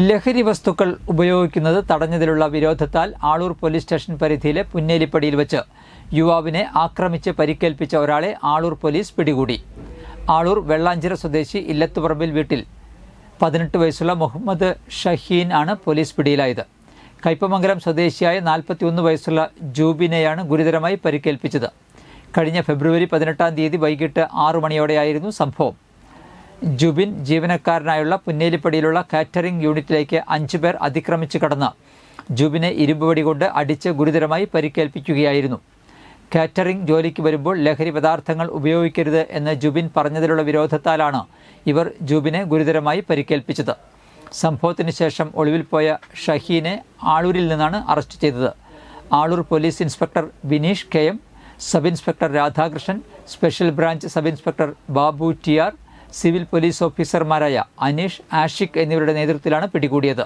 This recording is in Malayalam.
ലഹരി വസ്തുക്കൾ ഉപയോഗിക്കുന്നത് തടഞ്ഞതിലുള്ള വിരോധത്താൽ ആളൂർ പോലീസ് സ്റ്റേഷൻ പരിധിയിലെ പുന്നേലിപ്പടിയിൽ വെച്ച് യുവാവിനെ ആക്രമിച്ച് പരിക്കേൽപ്പിച്ച ഒരാളെ ആളൂർ പോലീസ് പിടികൂടി. ആളൂർ വെള്ളാഞ്ചിറ സ്വദേശി ഇല്ലത്തുപറമ്പിൽ വീട്ടിൽ 18 വയസ്സുള്ള മുഹമ്മദ് ഷഹീൻ ആണ് പോലീസ് പിടിയിലായത്. കയ്പമംഗലം സ്വദേശിയായ 41 വയസ്സുള്ള ജൂബിനെയാണ് ഗുരുതരമായി പരിക്കേൽപ്പിച്ചത്. കഴിഞ്ഞ ഫെബ്രുവരി 18-ാം തീയതി വൈകിട്ട് 6 മണിയോടെയായിരുന്നു സംഭവം. ജുബിൻ ജീവനക്കാരനായുള്ള പുന്നേലിപ്പടിയിലുള്ള കാറ്ററിംഗ് യൂണിറ്റിലേക്ക് 5 പേർ അതിക്രമിച്ച് കടന്ന് ജുബിനെ ഇരുമ്പുവടി കൊണ്ട് അടിച്ച് ഗുരുതരമായി പരിക്കേൽപ്പിക്കുകയായിരുന്നു. കാറ്ററിംഗ് ജോലിക്ക് വരുമ്പോൾ ലഹരി പദാർത്ഥങ്ങൾ ഉപയോഗിക്കരുത് എന്ന് ജുബിൻ പറഞ്ഞതിലുള്ള വിരോധത്താലാണ് ഇവർ ജുബിനെ ഗുരുതരമായി പരിക്കേൽപ്പിച്ചത്. സംഭവത്തിന് ശേഷം ഒളിവിൽ പോയ ഷഹീനെ ആളൂരിൽ നിന്നാണ് അറസ്റ്റ് ചെയ്തത്. Aloor police inspector Bineesh KM, sub inspector Radhakrishnan, special branch sub inspector Babu TR, civil police ഓഫീസർമാരായ അനീഷ്, ആഷിഖ് എന്നിവരുടെ നേതൃത്വത്തിലാണ് പിടികൂടിയത്.